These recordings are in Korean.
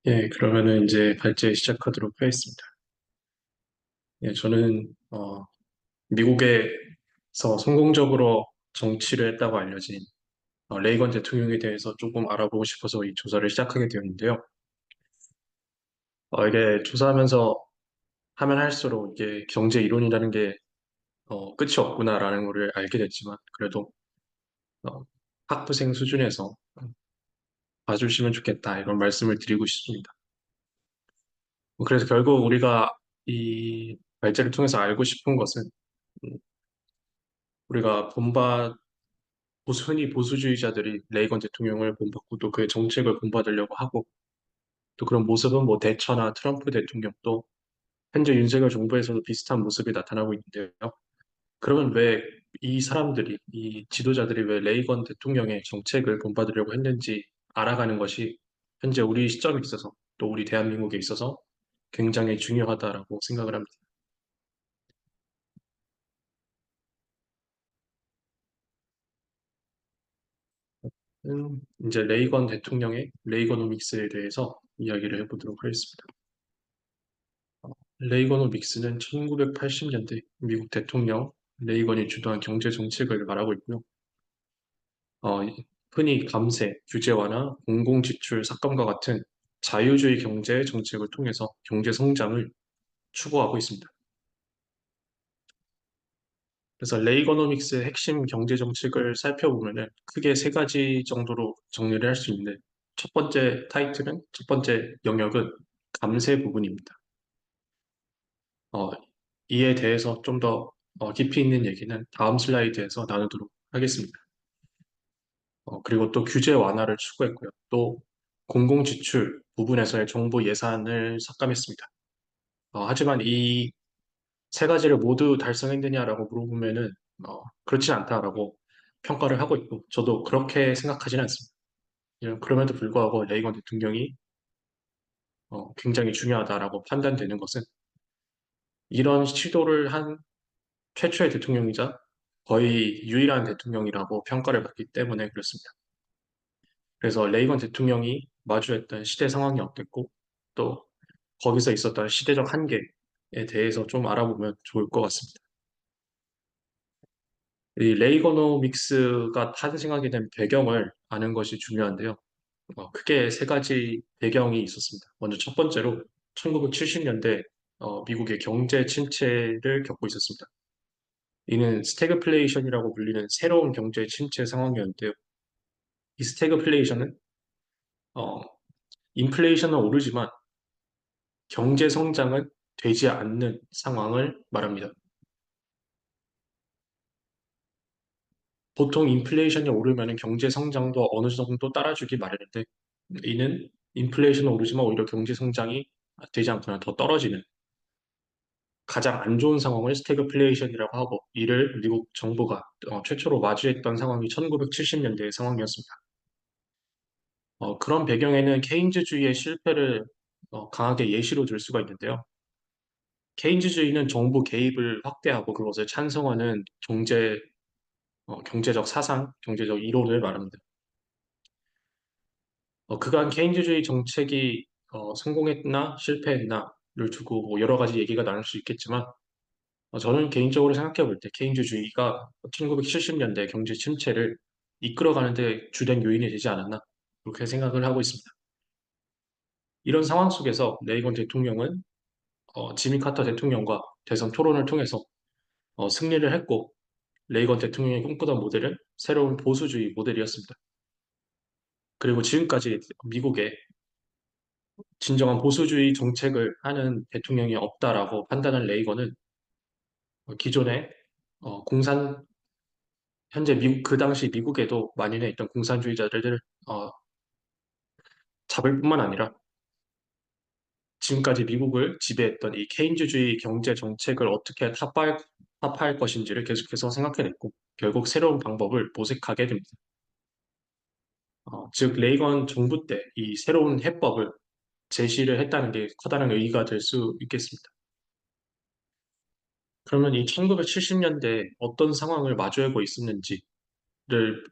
예, 그러면은 이제 발제 시작하도록 하겠습니다. 예, 저는 미국에서 성공적으로 정치를 했다고 알려진 레이건 대통령에 대해서 조금 알아보고 싶어서 이 조사를 시작하게 되었는데요. 이게 조사하면서 하면 할수록 이게 경제 이론이라는 게 끝이 없구나라는 것을 알게 됐지만 그래도 어, 학부생 수준에서 봐주시면 좋겠다 이런 말씀을 드리고 싶습니다. 그래서 결국 우리가 이 발제를 통해서 알고 싶은 것은 음, 우리가 흔히 보수주의자들이 레이건 대통령을 본받고 또 그의 정책을 본받으려고 하고 또 그런 모습은 뭐 대처나 트럼프 대통령도 현재 윤석열 정부에서도 비슷한 모습이 나타나고 있는데요. 그러면 왜 이 사람들이, 이 지도자들이 왜 레이건 대통령의 정책을 본받으려고 했는지 알아가는 것이 현재 우리 시점에 있어서 또 우리 대한민국에 있어서 굉장히 중요하다라고 생각을 합니다. 이제 레이건 대통령의 레이거노믹스에 대해서 이야기를 해보도록 하겠습니다. 레이거노믹스는 1980년대 미국 대통령 레이건이 주도한 경제 정책을 말하고 있고요. 흔히 감세, 규제 완화, 공공지출 삭감과 같은 자유주의 경제 정책을 통해서 경제 성장을 추구하고 있습니다. 그래서 레이거노믹스의 핵심 경제 정책을 살펴보면은 크게 세 가지 정도로 정리를 할 수 있는데 첫 번째 영역은 감세 부분입니다. 어, 이에 대해서 좀 더 깊이 있는 얘기는 다음 슬라이드에서 나누도록 하겠습니다. 그리고 또 규제 완화를 추구했고요. 또 공공지출 부분에서의 정부 예산을 삭감했습니다. 하지만 이 세 가지를 모두 달성했느냐라고 물어보면은 그렇진 않다라고 평가를 하고 있고 저도 그렇게 생각하지는 않습니다. 그럼에도 불구하고 레이건 대통령이 굉장히 중요하다라고 판단되는 것은 이런 시도를 한 최초의 대통령이자 거의 유일한 대통령이라고 평가를 받기 때문에 그렇습니다. 그래서 레이건 대통령이 마주했던 시대 상황이 어땠고 또 거기서 있었던 시대적 한계에 대해서 좀 알아보면 좋을 것 같습니다. 이 레이거노믹스가 탄생하게 된 배경을 아는 것이 중요한데요. 크게 세 가지 배경이 있었습니다. 먼저 첫 번째로 1970년대 미국의 경제 침체를 겪고 있었습니다. 이는 스태그플레이션이라고 불리는 새로운 경제 침체 상황이었는데요. 이 스태그플레이션은 어, 인플레이션은 오르지만 경제 성장은 되지 않는 상황을 말합니다. 보통 인플레이션이 오르면 경제 성장도 어느 정도 따라주기 마련인데 이는 인플레이션은 오르지만 오히려 경제 성장이 되지 않거나 더 떨어지는 가장 안 좋은 상황을 스태그플레이션이라고 하고 이를 미국 정부가 최초로 마주했던 상황이 1970년대의 상황이었습니다. 그런 배경에는 케인즈주의의 실패를 강하게 예시로 들 수가 있는데요. 케인즈주의는 정부 개입을 확대하고 그것을 찬성하는 경제적 사상, 경제적 이론을 말합니다. 그간 케인즈주의 정책이 성공했나 실패했나를 두고 뭐 여러 가지 얘기가 나눌 수 있겠지만 저는 개인적으로 생각해 볼 때 케인즈주의가 1970년대 경제 침체를 이끌어가는데 주된 요인이 되지 않았나 그렇게 생각을 하고 있습니다. 이런 상황 속에서 레이건 대통령은 지미 카터 대통령과 대선 토론을 통해서 승리를 했고 레이건 대통령이 꿈꾸던 모델은 새로운 보수주의 모델이었습니다. 그리고 지금까지 미국에 진정한 보수주의 정책을 하는 대통령이 없다라고 판단한 레이건은 기존의 공산 현재 미국 그 당시 미국에도 만연해 있던 공산주의자들을 어, 잡을 뿐만 아니라 지금까지 미국을 지배했던 이 케인즈주의 경제 정책을 어떻게 타파할 것인지를 계속해서 생각해냈고 결국 새로운 방법을 모색하게 됩니다. 즉 레이건 정부 때 이 새로운 해법을 제시를 했다는 게 커다란 의의가 될 수 있겠습니다. 그러면 이 1970년대 어떤 상황을 마주하고 있었는지를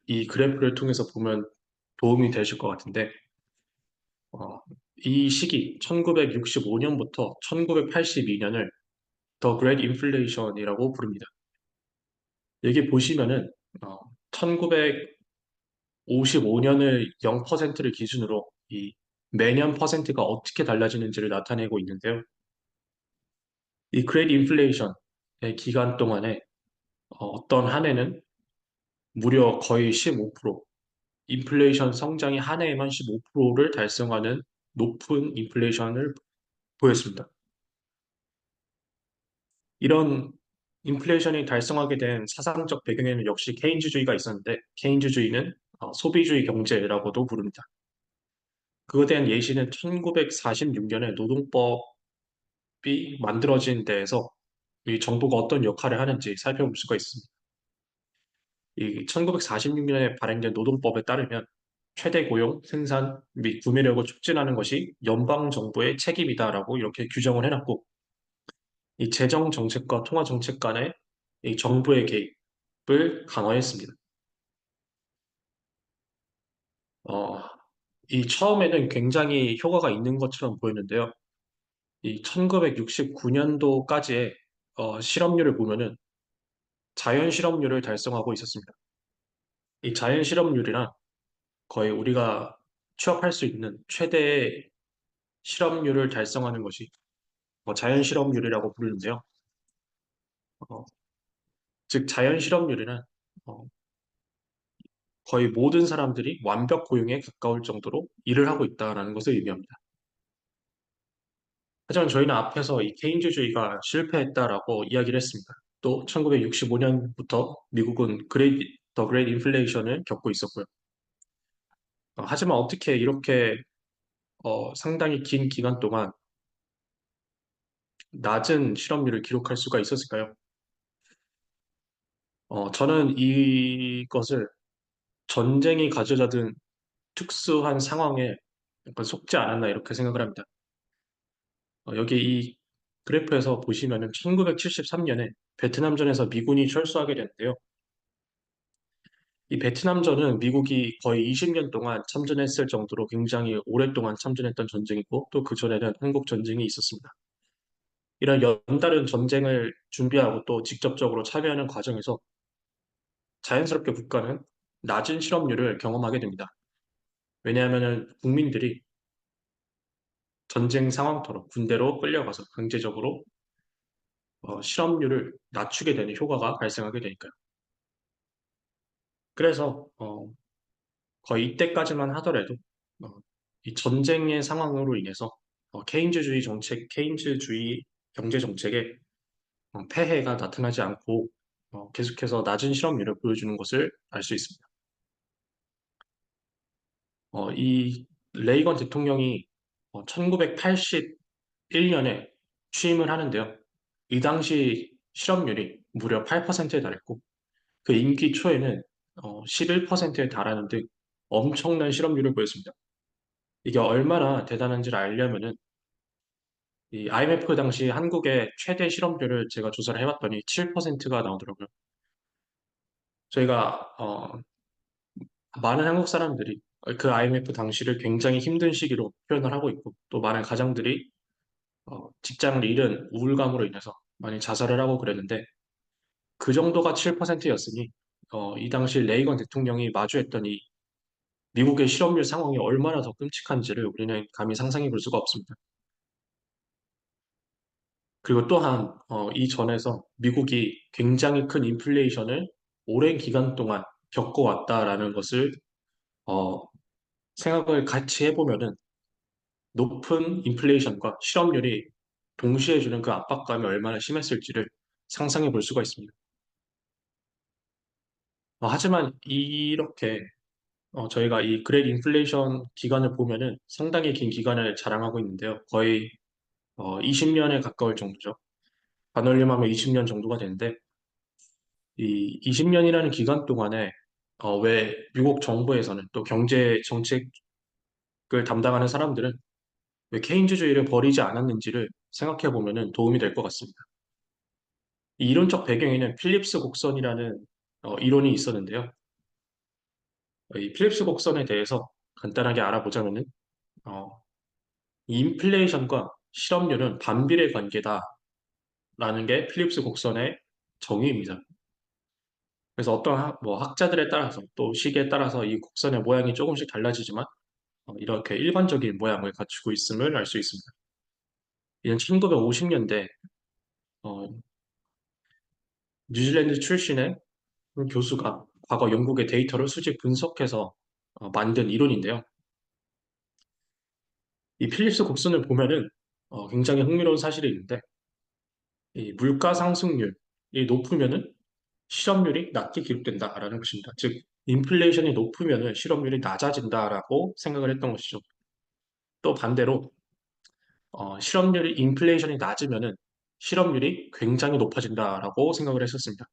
이 그래프를 통해서 보면 도움이 되실 것 같은데 이 시기 1965년부터 1982년을 The Great Inflation이라고 부릅니다. 여기 보시면은 1955년을 0%를 기준으로 이 매년 퍼센트가 어떻게 달라지는지를 나타내고 있는데요. 이 Great Inflation의 기간 동안에 어떤 한 해는 무려 거의 15%, 인플레이션 성장이 한 해에만 15%를 달성하는 높은 인플레이션을 보였습니다. 이런 인플레이션이 달성하게 된 사상적 배경에는 역시 케인즈주의가 있었는데 케인즈주의는 소비주의 경제라고도 부릅니다. 그거에 대한 예시는 1946년에 노동법이 만들어진 데에서 이 정부가 어떤 역할을 하는지 살펴볼 수가 있습니다. 이 1946년에 발행된 노동법에 따르면 최대 고용, 생산 및 구매력을 촉진하는 것이 연방 정부의 책임이다라고 이렇게 규정을 해놨고 이 재정 정책과 통화 정책 간의 이 정부의 개입을 강화했습니다. 어, 이 처음에는 굉장히 효과가 있는 것처럼 보였는데요. 이 1969년도까지의 실업률을 보면은 자연 실업률을 달성하고 있었습니다. 이 자연 실업률이란 거의 우리가 취업할 수 있는 최대의 실업률을 달성하는 것이 자연 실업률이라고 부르는데요. 어, 즉 자연 실업률이란 어, 거의 모든 사람들이 완벽 고용에 가까울 정도로 일을 하고 있다는 것을 의미합니다. 하지만 저희는 앞에서 이 케인즈주의가 실패했다라고 이야기를 했습니다. 또 1965년부터 미국은 더 그레이트 인플레이션을 겪고 있었고요. 하지만 어떻게 이렇게 상당히 긴 기간 동안 낮은 실업률을 기록할 수가 있었을까요? 저는 이것을 전쟁이 가져다 준 특수한 상황에 약간 속지 않았나 이렇게 생각을 합니다. 여기 이 그래프에서 보시면은 1973년에 베트남전에서 미군이 철수하게 됐는데요. 이 베트남전은 미국이 거의 20년 동안 참전했을 정도로 굉장히 오랫동안 참전했던 전쟁이고 또 그 전에는 한국 전쟁이 있었습니다. 이런 연달은 전쟁을 준비하고 또 직접적으로 참여하는 과정에서 자연스럽게 국가는 낮은 실업률을 경험하게 됩니다. 왜냐하면 국민들이 전쟁 상황터로 군대로 끌려가서 강제적으로 실업률을 낮추게 되는 효과가 발생하게 되니까요. 그래서 거의 이때까지만 하더라도 어, 이 전쟁의 상황으로 인해서 케인즈주의 경제 정책에 폐해가 나타나지 않고 계속해서 낮은 실업률을 보여주는 것을 알 수 있습니다. 이 레이건 대통령이 1981년에 취임을 하는데요. 이 당시 실업률이 무려 8%에 달했고 그 임기 초에는 11%에 달하는 등 엄청난 실업률을 보였습니다. 이게 얼마나 대단한지를 알려면은 이 IMF 당시 한국의 최대 실업률을 제가 조사를 해봤더니 7%가 나오더라고요. 저희가 많은 한국 사람들이 그 IMF 당시를 굉장히 힘든 시기로 표현을 하고 있고 또 많은 가장들이 직장을 잃은 우울감으로 인해서 많이 자살을 하고 그랬는데 그 정도가 7%였으니 이 당시 레이건 대통령이 마주했던 이 미국의 실업률 상황이 얼마나 더 끔찍한지를 우리는 감히 상상해 볼 수가 없습니다. 그리고 또한 이전에서 미국이 굉장히 큰 인플레이션을 오랜 기간 동안 겪어왔다라는 것을 어, 생각을 같이 해보면은 높은 인플레이션과 실업률이 동시에 주는 그 압박감이 얼마나 심했을지를 상상해 볼 수가 있습니다. 하지만 이렇게 저희가 이 그레이트 인플레이션 기간을 보면은 상당히 긴 기간을 자랑하고 있는데요. 거의 20년에 가까울 정도죠. 반올림하면 20년 정도가 되는데 이 20년이라는 기간 동안에 왜 미국 정부에서는 또 경제 정책을 담당하는 사람들은 왜 케인즈주의를 버리지 않았는지를 생각해 보면은 도움이 될 것 같습니다. 이 이론적 배경에는 필립스 곡선이라는 이론이 있었는데요. 이 필립스 곡선에 대해서 간단하게 알아보자면은 어, 이 인플레이션과 실업률은 반비례 관계다라는 게 필립스 곡선의 정의입니다. 그래서 어떤 뭐 학자들에 따라서 또 시기에 따라서 이 곡선의 모양이 조금씩 달라지지만 이렇게 일반적인 모양을 갖추고 있음을 알 수 있습니다. 이는 1950년대 뉴질랜드 출신의 한 교수가 과거 영국의 데이터를 수직 분석해서 만든 이론인데요. 이 필립스 곡선을 보면은 굉장히 흥미로운 사실이 있는데 이 물가 상승률이 높으면은 실업률이 낮게 기록된다라는 것입니다. 즉 인플레이션이 높으면은 실업률이 낮아진다라고 생각을 했던 것이죠. 또 반대로 실업률이 인플레이션이 낮으면은 실업률이 굉장히 높아진다라고 생각을 했었습니다.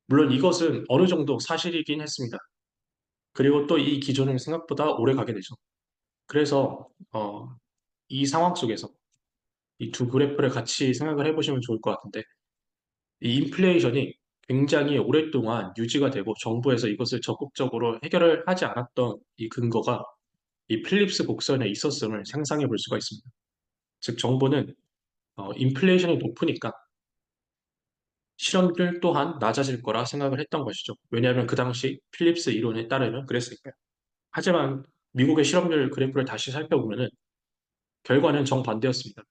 물론 이것은 어느 정도 사실이긴 했습니다. 그리고 또 이 기조는 생각보다 오래 가게 되죠. 그래서 이 상황 속에서 이 두 그래프를 같이 생각을 해보시면 좋을 것 같은데 이 인플레이션이 굉장히 오랫동안 유지가 되고 정부에서 이것을 적극적으로 해결을 하지 않았던 이 근거가 이 필립스 곡선에 있었음을 상상해 볼 수가 있습니다. 즉 정부는 인플레이션이 높으니까 실업률 또한 낮아질 거라 생각을 했던 것이죠. 왜냐하면 그 당시 필립스 이론에 따르면 그랬으니까요. 하지만 미국의 실업률 그래프를 다시 살펴보면은 결과는 정반대였습니다.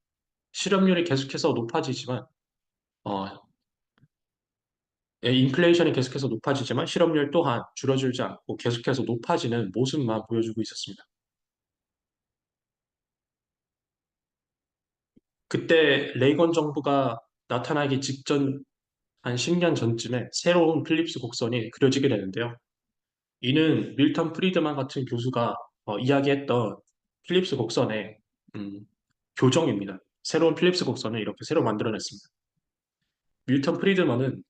실업률이 계속해서 높아지지만 어, 인플레이션이 계속해서 높아지지만 실업률 또한 줄어들지 않고 계속해서 높아지는 모습만 보여주고 있었습니다. 그때 레이건 정부가 나타나기 직전 한 10년 전쯤에 새로운 필립스 곡선이 그려지게 되는데요. 이는 밀턴 프리드만 같은 교수가 이야기했던 필립스 곡선의 음, 교정입니다. 새로운 필립스 곡선을 이렇게 새로 만들어냈습니다. 밀턴 프리드먼은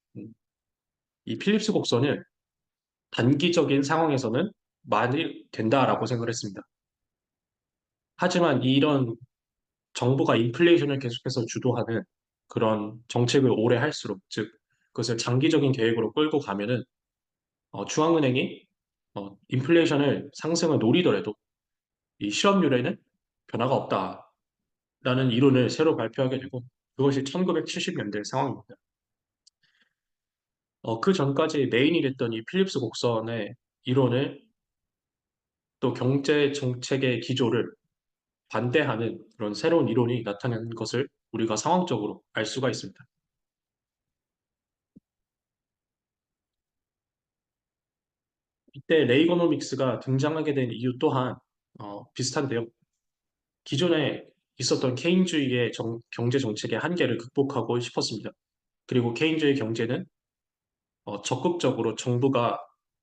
이 필립스 곡선을 단기적인 상황에서는 말이 된다라고 생각을 했습니다. 하지만 이런 정부가 인플레이션을 계속해서 주도하는 그런 정책을 오래 할수록, 즉 그것을 장기적인 계획으로 끌고 가면은 중앙은행이 인플레이션을 상승을 노리더라도 이 실업률에는 변화가 없다라는 이론을 새로 발표하게 되고 그것이 1970년대 상황입니다. 그 전까지 메인이 됐던 이 필립스 곡선의 이론을 또 경제 정책의 기조를 반대하는 그런 새로운 이론이 나타나는 것을 우리가 상황적으로 알 수가 있습니다. 이때 레이거노믹스가 등장하게 된 이유 또한 비슷한데요. 기존에 있었던 케인주의의 경제 정책의 한계를 극복하고 싶었습니다. 그리고 케인주의 경제는 적극적으로 정부가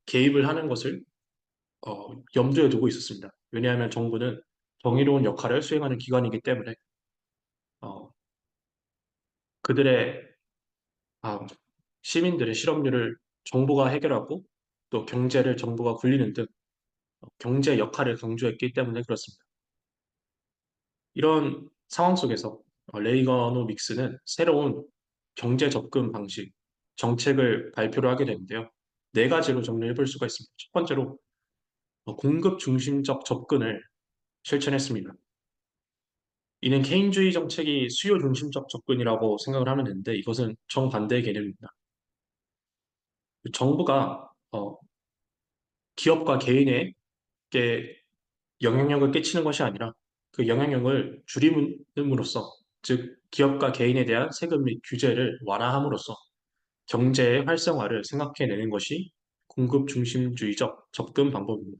개입을 하는 것을 염두에 두고 있었습니다. 왜냐하면 정부는 정의로운 역할을 수행하는 기관이기 때문에 어, 그들의 아, 시민들의 실업률을 정부가 해결하고 또 경제를 정부가 굴리는 등 경제 역할을 강조했기 때문에 그렇습니다. 이런 상황 속에서 레이거노믹스는 새로운 경제 접근 방식, 정책을 발표를 하게 되는데요. 네 가지로 정리해 볼 수가 있습니다. 첫 번째로 공급 중심적 접근을 실천했습니다. 이는 케인주의 정책이 수요 중심적 접근이라고 생각을 하면 되는데 이것은 정반대의 개념입니다. 정부가 기업과 개인에게 영향력을 끼치는 것이 아니라 그 영향력을 줄임으로써 즉 기업과 개인에 대한 세금 및 규제를 완화함으로써 경제의 활성화를 생각해내는 것이 공급 중심주의적 접근 방법입니다.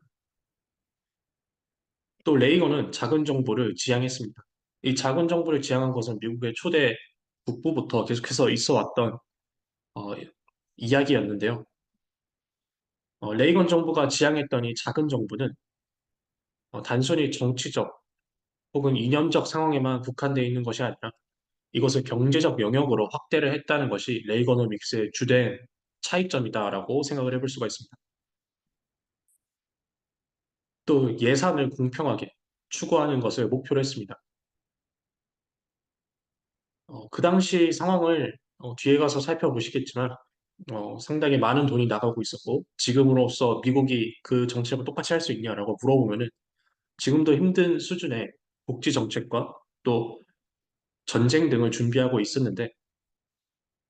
또 레이건은 작은 정부를 지향했습니다. 이 작은 정부를 지향한 것은 미국의 초대 북부부터 계속해서 있어 왔던 어, 이야기였는데요. 레이건 정부가 지향했던 이 작은 정부는 단순히 정치적 혹은 이념적 상황에만 국한되어 있는 것이 아니라 이것을 경제적 영역으로 확대를 했다는 것이 레이거노믹스의 주된 차이점이다라고 생각을 해볼 수가 있습니다. 또 예산을 공평하게 추구하는 것을 목표로 했습니다. 그 당시 상황을 뒤에 가서 살펴보시겠지만 상당히 많은 돈이 나가고 있었고 지금으로서 미국이 그 정책을 똑같이 할 수 있냐라고 물어보면은 지금도 힘든 수준의 복지 정책과 또 전쟁 등을 준비하고 있었는데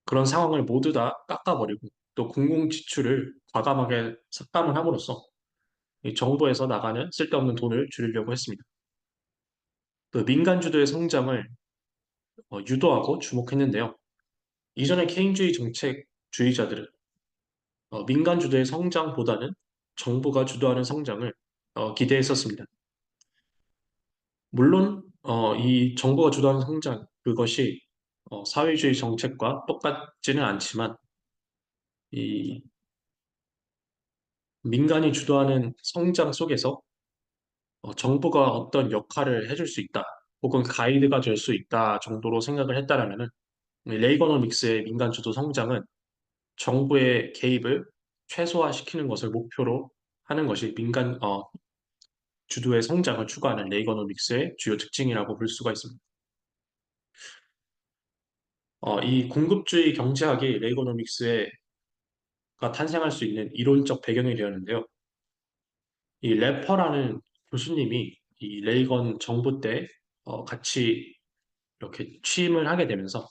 그런 상황을 모두 다 깎아버리고 또 공공 지출을 과감하게 삭감을 함으로써 이 정부에서 나가는 쓸데없는 돈을 줄이려고 했습니다. 그 민간 주도의 성장을 유도하고 주목했는데요. 이전의 케인주의 정책주의자들은 민간 주도의 성장보다는 정부가 주도하는 성장을 기대했었습니다. 물론 이 정부가 주도하는 성장 그것이 사회주의 정책과 똑같지는 않지만 이 민간이 주도하는 성장 속에서 정부가 어떤 역할을 해줄 수 있다, 혹은 가이드가 될 수 있다 정도로 생각을 했다라면은 레이거노믹스의 민간 주도 성장은 정부의 개입을 최소화시키는 것을 목표로 하는 것이 민간 주도의 성장을 추구하는 레이거노믹스의 주요 특징이라고 볼 수가 있습니다. 이 공급주의 경제학이 레이거노믹스가 탄생할 수 있는 이론적 배경이 되었는데요. 이 래퍼라는 교수님이 이 레이건 정부 때 같이 이렇게 취임을 하게 되면서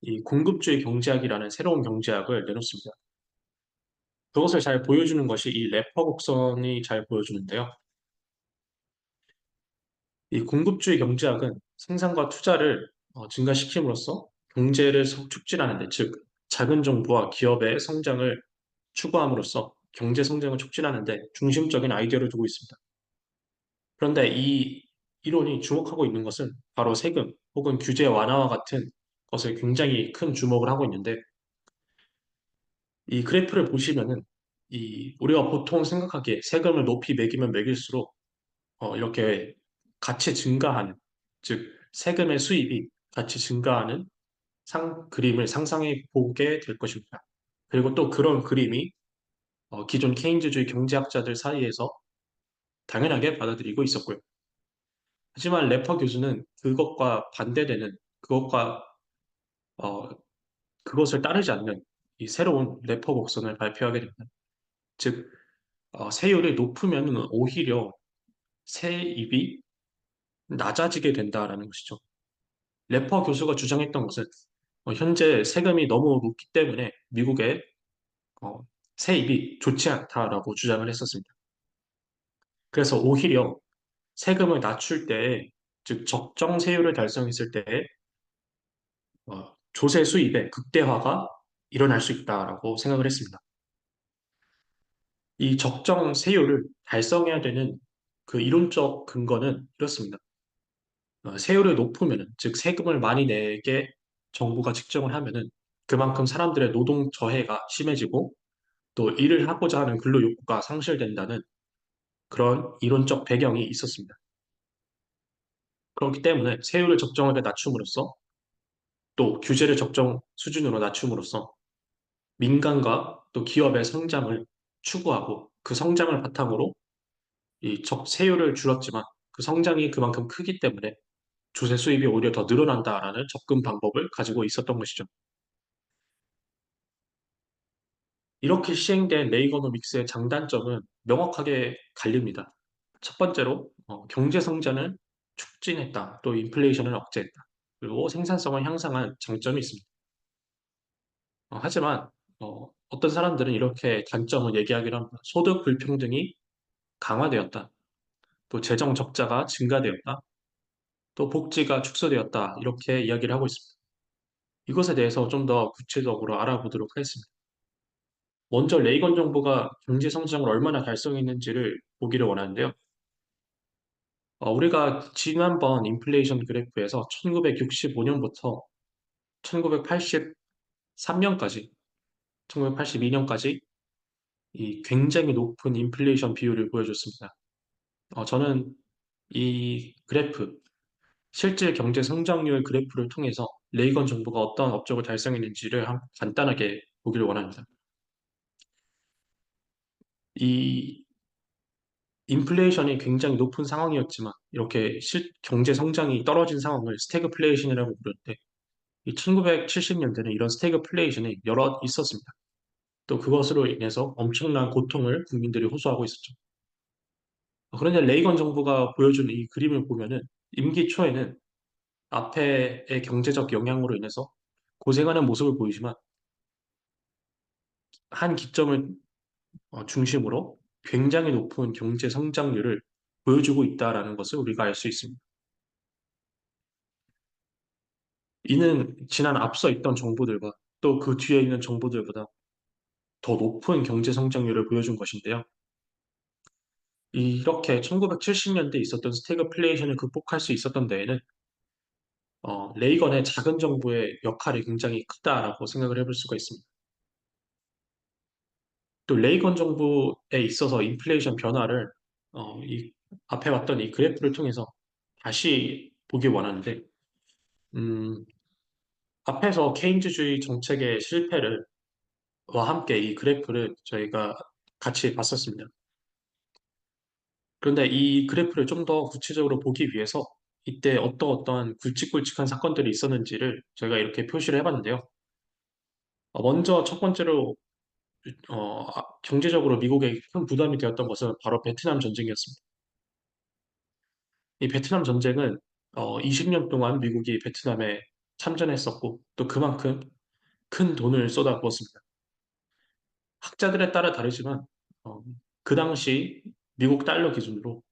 이 공급주의 경제학이라는 새로운 경제학을 내놓습니다. 그것을 잘 보여주는 것이 이 래퍼 곡선이 잘 보여주는데요. 이 공급주의 경제학은 생산과 투자를 증가시킴으로써 경제를 촉진하는 데, 즉 작은 정부와 기업의 성장을 추구함으로써 경제 성장을 촉진하는 데 중심적인 아이디어를 두고 있습니다. 그런데 이 이론이 주목하고 있는 것은 바로 세금 혹은 규제 완화와 같은 것을 굉장히 큰 주목을 하고 있는데 이 그래프를 보시면은 이 우리가 보통 생각하기에 세금을 높이 매기면 매길수록 이렇게 같이 증가하는, 즉 세금의 수입이 같이 증가하는 그림을 상상해 보게 될 것입니다. 그리고 또 그런 그림이 기존 케인즈주의 경제학자들 사이에서 당연하게 받아들이고 있었고요. 하지만 래퍼 교수는 그것과 반대되는, 그것과 어, 그것을 따르지 않는 이 새로운 래퍼 곡선을 발표하게 됩니다. 즉 세율이 높으면 오히려 세입이 낮아지게 된다라는 것이죠. 래퍼 교수가 주장했던 것은 현재 세금이 너무 높기 때문에 미국의 어, 세입이 좋지 않다라고 주장을 했었습니다. 그래서 오히려 세금을 낮출 때, 즉 적정 세율을 달성했을 때 조세 수입의 극대화가 일어날 수 있다라고 생각을 했습니다. 이 적정 세율을 달성해야 되는 그 이론적 근거는 이렇습니다. 세율이 높으면은, 즉 세금을 많이 내게 정부가 측정을 하면은 그만큼 사람들의 노동 저해가 심해지고 또 일을 하고자 하는 근로 욕구가 상실된다는 그런 이론적 배경이 있었습니다. 그렇기 때문에 세율을 적정하게 낮춤으로써 또 규제를 적정 수준으로 낮춤으로써 민간과 또 기업의 성장을 추구하고 그 성장을 바탕으로 이 세율을 줄였지만 그 성장이 그만큼 크기 때문에 조세 수입이 오히려 더 늘어난다라는 접근 방법을 가지고 있었던 것이죠. 이렇게 시행된 레이거노믹스의 장단점은 명확하게 갈립니다. 첫 번째로 경제 성장을 촉진했다, 또 인플레이션을 억제했다, 그리고 생산성을 향상한 장점이 있습니다. 하지만 어떤 사람들은 이렇게 단점을 얘기하기로 합니다. 소득 불평등이 강화되었다, 또 재정 적자가 증가되었다, 또 복지가 축소되었다, 이렇게 이야기를 하고 있습니다. 이것에 대해서 좀 더 구체적으로 알아보도록 하겠습니다. 먼저 레이건 정부가 경제 성장을 얼마나 달성했는지를 보기를 원하는데요. 우리가 지난번 인플레이션 그래프에서 1965년부터 1983년까지, 1982년까지 이 굉장히 높은 인플레이션 비율을 보여줬습니다. 저는 이 그래프, 실질 경제 성장률 그래프를 통해서 레이건 정부가 어떤 업적을 달성했는지를 간단하게 보기를 원합니다. 이 인플레이션이 굉장히 높은 상황이었지만 이렇게 경제 성장이 떨어진 상황을 스태그플레이션이라고 부르는데 이 1970년대는 이런 스태그플레이션이 여러 있었습니다. 또 그것으로 인해서 엄청난 고통을 국민들이 호소하고 있었죠. 그런데 레이건 정부가 보여준 이 그림을 보면은 임기 초에는 앞에의 경제적 영향으로 인해서 고생하는 모습을 보이지만 한 기점을 중심으로 굉장히 높은 경제 성장률을 보여주고 있다라는 것을 우리가 알 수 있습니다. 이는 지난 앞서 있던 정부들과 또 그 뒤에 있는 정부들보다 더 높은 경제 성장률을 보여준 것인데요. 이렇게 1970년대에 있었던 스태그플레이션을 극복할 수 있었던 데에는 레이건의 작은 정부의 역할이 굉장히 크다라고 생각을 해볼 수가 있습니다. 또 레이건 정부에 있어서 인플레이션 변화를 이 앞에 봤던 이 그래프를 통해서 다시 보기 원하는데, 음, 앞에서 케인즈주의 정책의 실패를 와 함께 이 그래프를 저희가 같이 봤었습니다. 그런데 이 그래프를 좀 더 구체적으로 보기 위해서 이때 어떠한 굵직굵직한 사건들이 있었는지를 저희가 이렇게 표시를 해봤는데요. 먼저 첫 번째로 경제적으로 미국에 큰 부담이 되었던 것은 바로 베트남 전쟁이었습니다. 이 베트남 전쟁은 20년 동안 미국이 베트남에 참전했었고 또 그만큼 큰 돈을 쏟아부었습니다. 학자들에 따라 다르지만 어, 그 당시 미국 달러 기준으로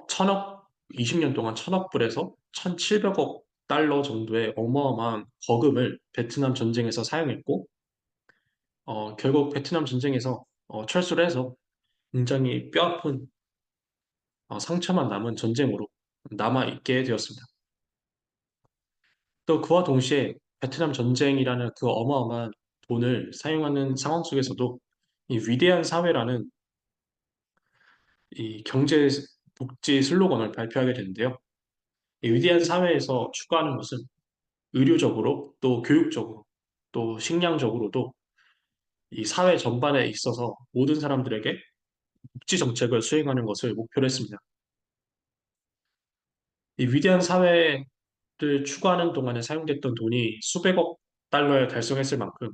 천억 20년 동안 천억 불에서 1,700억 달러 정도의 어마어마한 거금을 베트남 전쟁에서 사용했고 결국 베트남 전쟁에서 철수를 해서 굉장히 뼈아픈 상처만 남은 전쟁으로 남아있게 되었습니다. 또 그와 동시에 베트남 전쟁이라는 그 어마어마한 돈을 사용하는 상황 속에서도 이 위대한 사회라는 이 경제 복지 슬로건을 발표하게 되는데요. 이 위대한 사회에서 추구하는 것은 의료적으로 또 교육적으로 또 식량적으로도 이 사회 전반에 있어서 모든 사람들에게 복지 정책을 수행하는 것을 목표로 했습니다. 이 위대한 사회를 추구하는 동안에 사용됐던 돈이 수백억 달러에 달성했을 만큼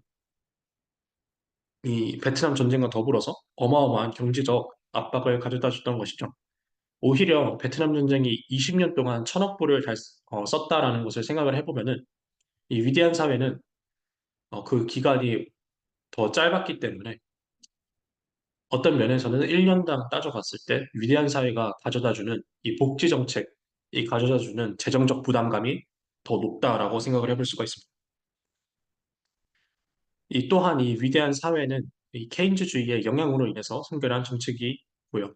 이 베트남 전쟁과 더불어서 어마어마한 경제적 압박을 가져다 줬던 것이죠. 오히려 베트남 전쟁이 20년 동안 천억 불을 썼다라는 것을 생각을 해보면은 이 위대한 사회는 그 기간이 더 짧았기 때문에 어떤 면에서는 1년당 따져봤을 때 위대한 사회가 가져다주는 이 복지 정책이 가져다주는 재정적 부담감이 더 높다라고 생각을 해볼 수가 있습니다. 이 또한 이 위대한 사회는 이 케인즈주의의 영향으로 인해서 선결한 정책이고요.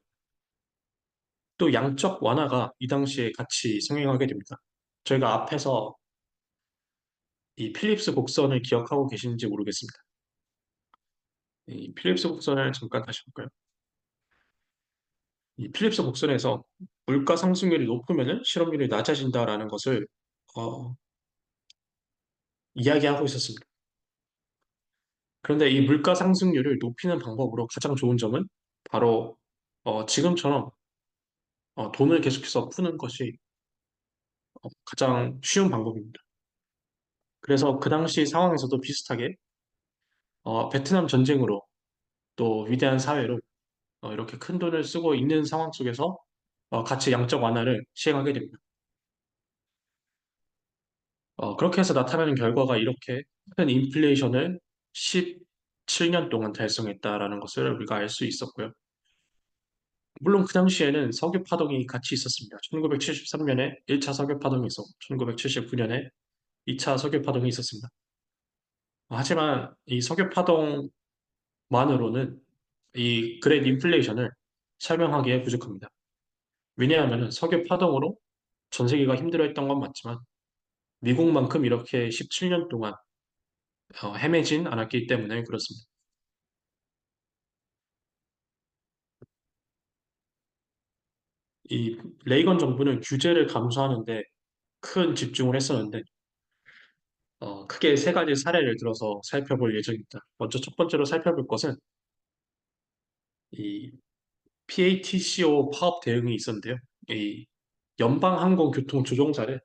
또 양적 완화가 이 당시에 같이 성행하게 됩니다. 저희가 앞에서 이 필립스 곡선을 기억하고 계신지 모르겠습니다. 이 필립스 곡선을 잠깐 다시 볼까요? 이 필립스 곡선에서 물가 상승률이 높으면 실업률이 낮아진다라는 것을 어, 이야기하고 있었습니다. 그런데 이 물가 상승률을 높이는 방법으로 가장 좋은 점은 바로 지금처럼 돈을 계속해서 푸는 것이 가장 쉬운 방법입니다. 그래서 그 당시 상황에서도 비슷하게 베트남 전쟁으로 또 위대한 사회로 이렇게 큰 돈을 쓰고 있는 상황 속에서 같이 양적 완화를 시행하게 됩니다. 그렇게 해서 나타나는 결과가 이렇게 큰 인플레이션을 17년 동안 달성했다라는 것을 우리가 알 수 있었고요. 물론 그 당시에는 석유 파동이 같이 있었습니다. 1973년에 1차 석유 파동이 있었고 1979년에 2차 석유 파동이 있었습니다. 하지만 이 석유 파동만으로는 이 그레이트 인플레이션을 설명하기에 부족합니다. 왜냐하면 석유 파동으로 전 세계가 힘들어했던 건 맞지만 미국만큼 이렇게 17년 동안 헤매진 않았기 때문에 그렇습니다. 이 레이건 정부는 규제를 감수하는데 큰 집중을 했었는데 크게 세 가지 사례를 들어서 살펴볼 예정입니다. 먼저 첫 번째로 살펴볼 것은 이 PATCO 파업 대응이 있었는데요. 이 연방항공교통조종사를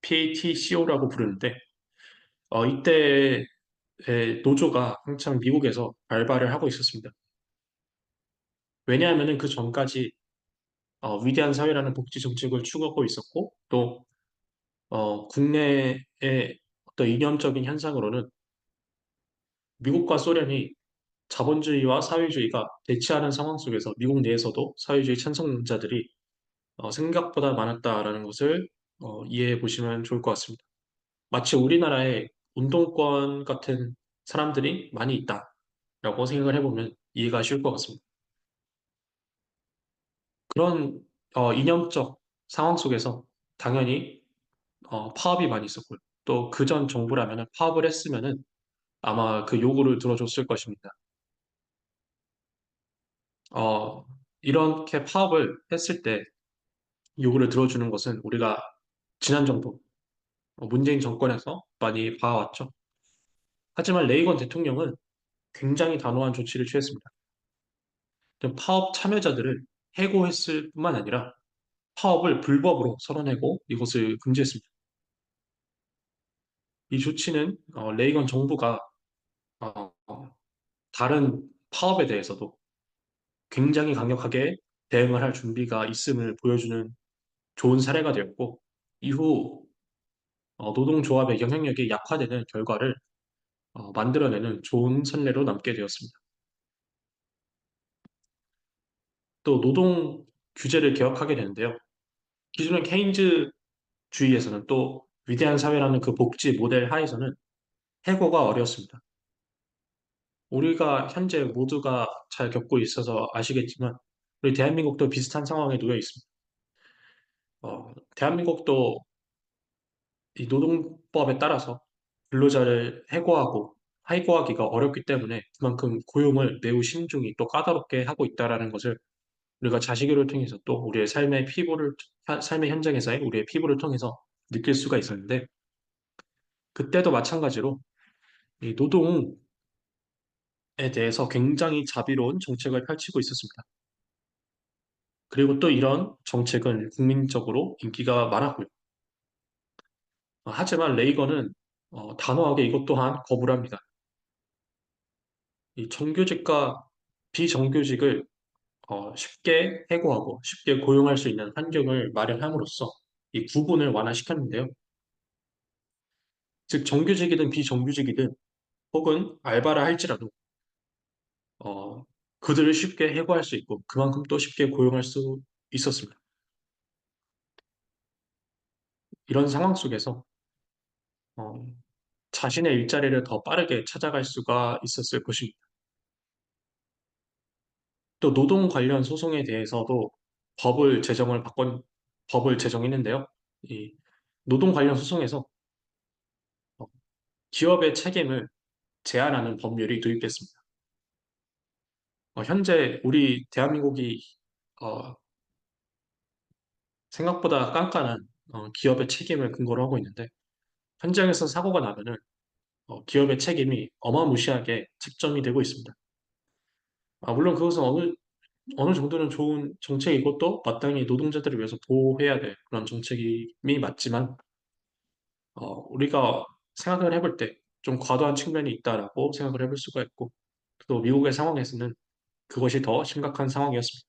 PATCO라고 부르는데 이때 노조가 한창 미국에서 발발을 하고 있었습니다. 왜냐하면은 그 전까지 위대한 사회라는 복지 정책을 추구하고 있었고 또 국내의 어떤 이념적인 현상으로는 미국과 소련이 자본주의와 사회주의가 대치하는 상황 속에서 미국 내에서도 사회주의 찬성자들이 생각보다 많았다라는 것을 이해해 보시면 좋을 것 같습니다. 마치 우리나라에 운동권 같은 사람들이 많이 있다라고 생각을 해보면 이해가 쉬울 것 같습니다. 그런 이념적 상황 속에서 당연히 파업이 많이 있었고요. 또 그전 정부라면 파업을 했으면은 아마 그 요구를 들어줬을 것입니다. 어, 이렇게 파업을 했을 때 요구를 들어주는 것은 우리가 지난 정부, 문재인 정권에서 많이 봐왔죠. 하지만 레이건 대통령은 굉장히 단호한 조치를 취했습니다. 파업 참여자들을 해고했을 뿐만 아니라 파업을 불법으로 선언하고 이것을 금지했습니다. 이 조치는 레이건 정부가 어, 다른 파업에 대해서도 굉장히 강력하게 대응을 할 준비가 있음을 보여주는 좋은 사례가 되었고 이후 노동조합의 영향력이 약화되는 결과를 만들어내는 좋은 선례로 남게 되었습니다. 또 노동 규제를 개혁하게 되는데요. 기존의 케인즈주의에서는 또 위대한 사회라는 그 복지 모델 하에서는 해고가 어려웠습니다. 우리가 현재 모두가 잘 겪고 있어서 아시겠지만 우리 대한민국도 비슷한 상황에 놓여 있습니다. 대한민국도 이 노동법에 따라서 근로자를 해고하기가 어렵기 때문에 그만큼 고용을 매우 신중히 또 까다롭게 하고 있다라는 것을 우리가 자식으로 통해서 또 우리의 삶의 현장에서의 우리의 피부를 통해서 느낄 수가 있었는데 그때도 마찬가지로 이 노동에 대해서 굉장히 자비로운 정책을 펼치고 있었습니다. 그리고 또 이런 정책은 국민적으로 인기가 많았고요. 하지만 레이건은 단호하게 이것 또한 거부를 합니다. 이 정규직과 비정규직을 쉽게 해고하고 쉽게 고용할 수 있는 환경을 마련함으로써 이 구분을 완화시켰는데요. 즉 정규직이든 비정규직이든 혹은 알바를 할지라도 어, 그들을 쉽게 해고할 수 있고 그만큼 또 쉽게 고용할 수 있었습니다. 이런 상황 속에서 어, 자신의 일자리를 더 빠르게 찾아갈 수가 있었을 것입니다. 또 노동 관련 소송에 대해서도 법을 제정을 바꾼 법을 제정했는데요. 이 노동 관련 소송에서 어, 기업의 책임을 제한하는 법률이 도입됐습니다. 현재 우리 대한민국이 어, 생각보다 깐깐한 기업의 책임을 근거로 하고 있는데 현장에서 사고가 나면은 기업의 책임이 어마무시하게 책정이 되고 있습니다. 물론 그것은 어느 정도는 좋은 정책이고 또 마땅히 노동자들을 위해서 보호해야 될 그런 정책이 맞지만 우리가 생각을 해볼 때 좀 과도한 측면이 있다라고 생각을 해볼 수가 있고 또 미국의 상황에서는 그것이 더 심각한 상황이었습니다.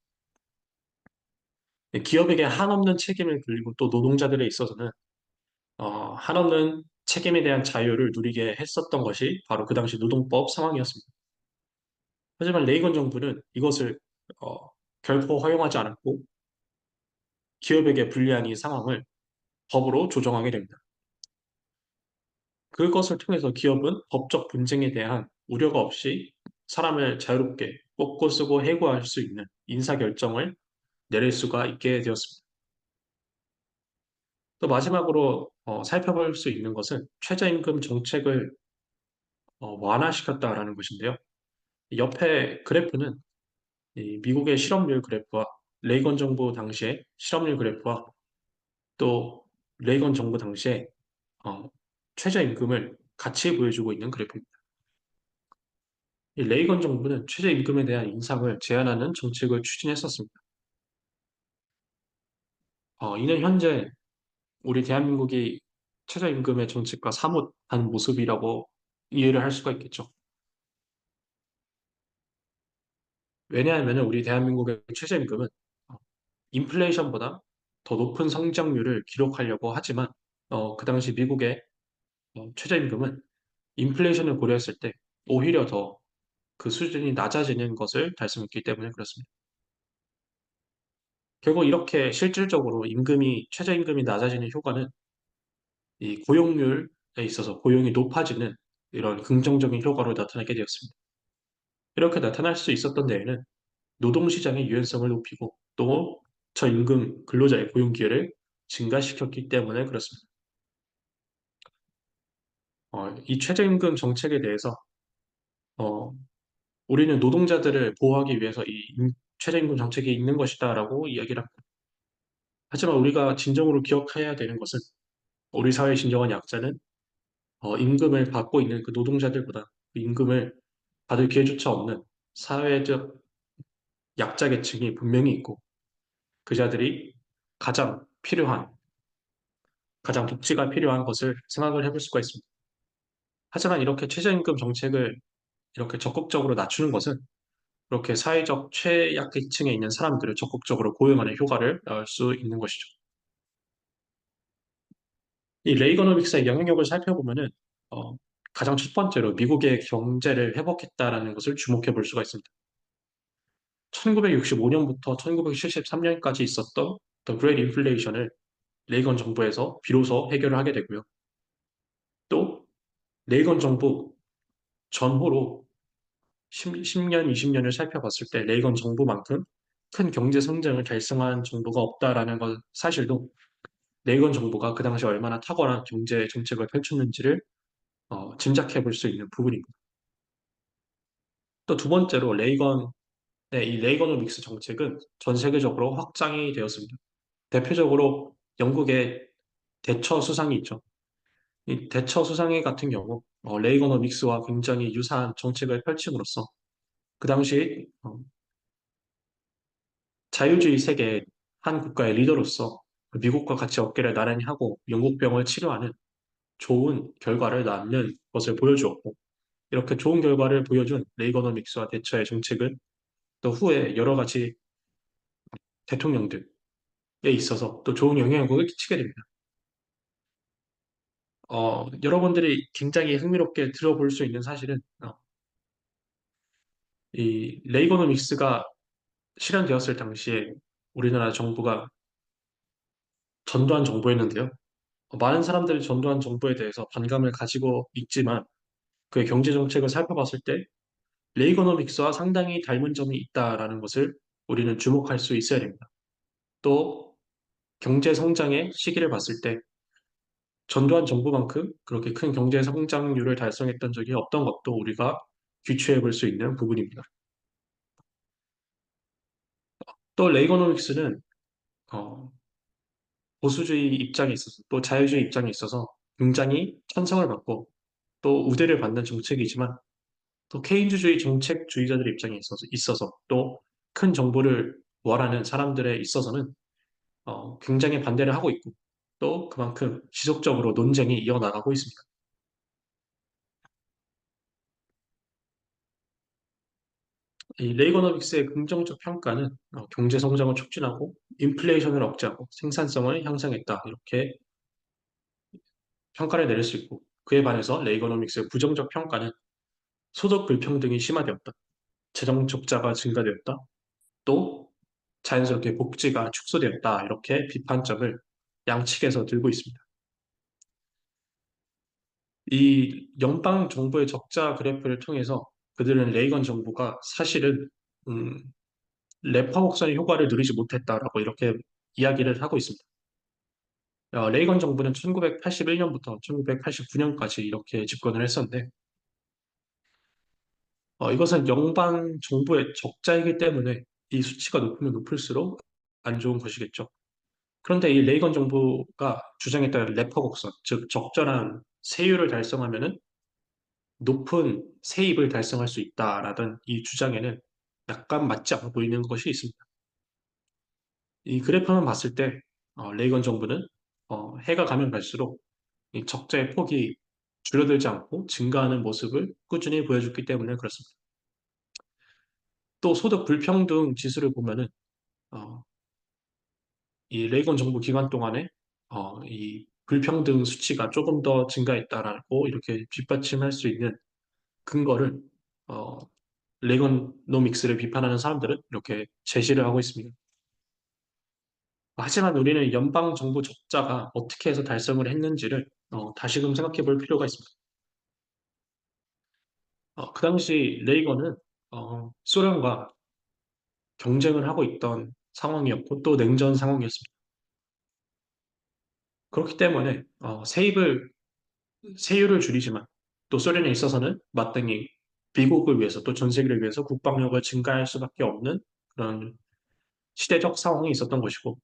기업에게 한없는 책임을 물리고 또 노동자들에 있어서는 한없는 책임에 대한 자유를 누리게 했었던 것이 바로 그 당시 노동법 상황이었습니다. 하지만 레이건 정부는 이것을 어, 결코 허용하지 않았고 기업에게 불리한 이 상황을 법으로 조정하게 됩니다. 그것을 통해서 기업은 법적 분쟁에 대한 우려가 없이 사람을 자유롭게 뽑고 쓰고 해고할 수 있는 인사결정을 내릴 수가 있게 되었습니다. 또 마지막으로 살펴볼 수 있는 것은 최저임금 정책을 완화시켰다라는 것인데요. 옆에 그래프는 이 미국의 실업률 그래프와 레이건 정부 당시의 실업률 그래프와 또 레이건 정부 당시에 어, 최저임금을 같이 보여주고 있는 그래프입니다. 이 레이건 정부는 최저임금에 대한 인상을 제한하는 정책을 추진했었습니다. 이는 현재 우리 대한민국이 최저임금의 정책과 사뭇 한 모습이라고 이해를 할 수가 있겠죠. 왜냐하면 우리 대한민국의 최저임금은 어, 인플레이션보다 더 높은 성장률을 기록하려고 하지만 그 당시 미국의 최저임금은 인플레이션을 고려했을 때 오히려 더 그 수준이 낮아지는 것을 달성했기 때문에 그렇습니다. 결국 이렇게 실질적으로 최저임금이 낮아지는 효과는 이 고용률에 있어서 고용이 높아지는 이런 긍정적인 효과로 나타나게 되었습니다. 이렇게 나타날 수 있었던 데에는 노동시장의 유연성을 높이고 또 저임금 근로자의 고용 기회를 증가시켰기 때문에 그렇습니다. 이 최저임금 정책에 대해서 어, 우리는 노동자들을 보호하기 위해서 최저임금 정책이 있는 것이다라고 이야기를 합니다. 하지만 우리가 진정으로 기억해야 되는 것은 우리 사회의 진정한 약자는 임금을 받고 있는 그 노동자들보다 그 임금을 받을 기회조차 없는 사회적 약자 계층이 분명히 있고 그 자들이 가장 필요한, 가장 복지가 필요한 것을 생각을 해볼 수가 있습니다. 하지만 이렇게 최저임금 정책을 이렇게 적극적으로 낮추는 것은 그렇게 사회적 최약계층에 있는 사람들을 적극적으로 고용하는 효과를 낳을 수 있는 것이죠. 이 레이거노믹스의 영향력을 살펴보면은 어, 가장 첫 번째로 미국의 경제를 회복했다라는 것을 주목해 볼 수가 있습니다. 1965년부터 1973년까지 있었던 The Great Inflation을 레이건 정부에서 비로소 해결을 하게 되고요. 또 레이건 정부 전후로 10년, 20년을 살펴봤을 때 레이건 정부만큼 큰 경제 성장을 달성한 정부가 없다라는 것 사실도 레이건 정부가 그 당시 얼마나 탁월한 경제 정책을 펼쳤는지를 짐작해 볼 수 있는 부분입니다. 또 두 번째로 이 레이거노믹스 정책은 전 세계적으로 확장이 되었습니다. 대표적으로 영국의 대처 수상이 있죠. 이 대처 수상회 같은 경우 레이거노믹스와 굉장히 유사한 정책을 펼침으로써 그 당시 자유주의 세계의 한 국가의 리더로서 미국과 같이 어깨를 나란히 하고 영국병을 치료하는 좋은 결과를 낳는 것을 보여주었고 이렇게 좋은 결과를 보여준 레이거노믹스와 대처의 정책은 또 후에 여러 가지 대통령들에 있어서 또 좋은 영향력을 끼치게 됩니다. 여러분들이 굉장히 흥미롭게 들어볼 수 있는 사실은 이 레이거노믹스가 실현되었을 당시에 우리나라 정부가 전두환 정부였는데요. 많은 사람들이 전두환 정부에 대해서 반감을 가지고 있지만 그의 경제 정책을 살펴봤을 때 레이거노믹스와 상당히 닮은 점이 있다라는 것을 우리는 주목할 수 있어야 됩니다. 또 경제 성장의 시기를 봤을 때 전두환 정부만큼 그렇게 큰 경제 성장률을 달성했던 적이 없던 것도 우리가 규추해 볼 수 있는 부분입니다. 또 레이거노믹스는 어, 보수주의 입장에 있어서 또 자유주의 입장에 있어서 굉장히 찬성을 받고 또 우대를 받는 정책이지만 또 케인주주의 정책주의자들의 입장에 있어서 또 큰 정부를 원하는 사람들에 있어서는 굉장히 반대를 하고 있고 또 그만큼 지속적으로 논쟁이 이어나가고 있습니다. 이 레이거노믹스의 긍정적 평가는 경제 성장을 촉진하고 인플레이션을 억제하고 생산성을 향상했다 이렇게 평가를 내릴 수 있고 그에 반해서 레이거노믹스의 부정적 평가는 소득 불평등이 심화되었다. 재정 적자가 증가되었다. 또 자연스럽게 복지가 축소되었다. 이렇게 비판점을 양측에서 들고 있습니다. 이 연방 정부의 적자 그래프를 통해서 그들은 레이건 정부가 사실은 음, 레퍼 곡선의 효과를 누리지 못했다라고 이렇게 이야기를 하고 있습니다. 레이건 정부는 1981년부터 1989년까지 이렇게 집권을 했었는데 이것은 연방 정부의 적자이기 때문에 이 수치가 높으면 높을수록 안 좋은 것이겠죠. 그런데 이 레이건 정부가 주장했던 레퍼 곡선, 즉 적절한 세율을 달성하면은 높은 세입을 달성할 수 있다라던 이 주장에는 약간 맞지 않아 보이는 것이 있습니다. 이 그래프만 봤을 때 레이건 정부는 해가 가면 갈수록 이 적자의 폭이 줄어들지 않고 증가하는 모습을 꾸준히 보여줬기 때문에 그렇습니다. 또 소득 불평등 지수를 보면은 어, 이 레이건 정부 기간 동안에 이 불평등 수치가 조금 더 증가했다라고 이렇게 뒷받침할 수 있는 근거를 어, 레이건노믹스를 비판하는 사람들은 이렇게 제시를 하고 있습니다. 하지만 우리는 연방 정부 적자가 어떻게 해서 달성을 했는지를 다시금 생각해 볼 필요가 있습니다. 그 당시 레이건은 소련과 경쟁을 하고 있던 상황이었고 또 냉전 상황이었습니다. 그렇기 때문에 세율을 줄이지만 또 소련에 있어서는 마땅히 미국을 위해서 또 전 세계를 위해서 국방력을 증가할 수밖에 없는 그런 시대적 상황이 있었던 것이고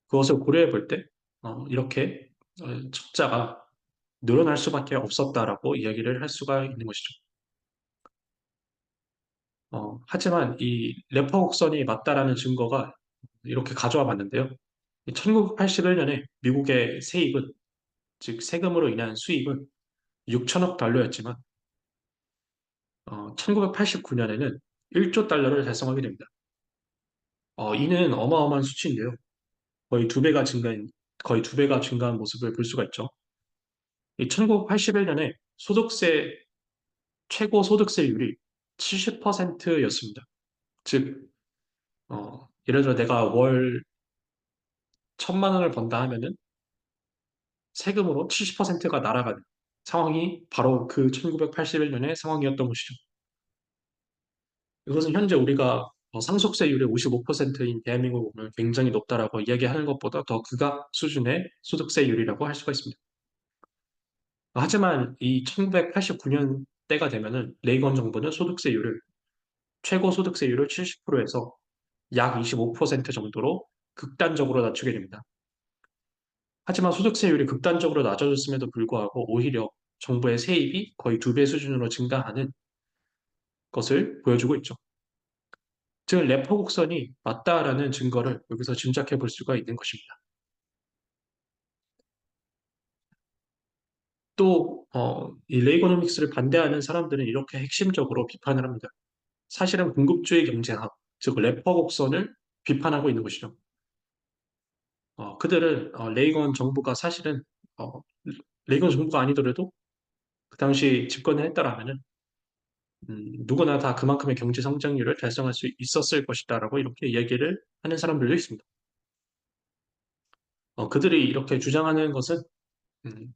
그것을 고려해 볼 때 이렇게 적자가 늘어날 수밖에 없었다라고 이야기를 할 수가 있는 것이죠. 하지만 이 레퍼 곡선이 맞다라는 증거가 이렇게 가져와 봤는데요. 1981년에 미국의 세입은, 즉 세금으로 인한 수입은 6천억 달러였지만 1989년에는 1조 달러를 달성하게 됩니다. 이는 어마어마한 수치인데요. 거의 두 배가 증가한, 거의 두 배가 증가한 모습을 볼 수가 있죠. 이 1981년에 최고 소득세율이 70%였습니다. 즉, 예를 들어 내가 월 1,000만 원을 번다 하면은 세금으로 70%가 날아가는 상황이 바로 그 1981년의 상황이었던 것이죠. 이것은 현재 우리가 상속세율이 55%인 대한민국을 보면 굉장히 높다라고 이야기하는 것보다 더 극악 수준의 소득세율이라고 할 수가 있습니다. 하지만 이 1989년 때가 되면은 레이건 정부는 최고 소득세율을 70%에서 약 25% 정도로 극단적으로 낮추게 됩니다. 하지만 소득세율이 극단적으로 낮아졌음에도 불구하고 오히려 정부의 세입이 거의 두 배 수준으로 증가하는 것을 보여주고 있죠. 즉, 레퍼 곡선이 맞다라는 증거를 여기서 짐작해 볼 수가 있는 것입니다. 또, 이 레이거노믹스를 반대하는 사람들은 이렇게 핵심적으로 비판을 합니다. 사실은 공급주의 경제학, 즉, 레퍼 곡선을 비판하고 있는 것이죠. 그들은 레이건 정부가 사실은 어, 레이건 정부가 아니더라도 그 당시 집권을 했다라면은 누구나 다 그만큼의 경제 성장률을 달성할 수 있었을 것이다라고 이렇게 얘기를 하는 사람들도 있습니다. 그들이 이렇게 주장하는 것은 음,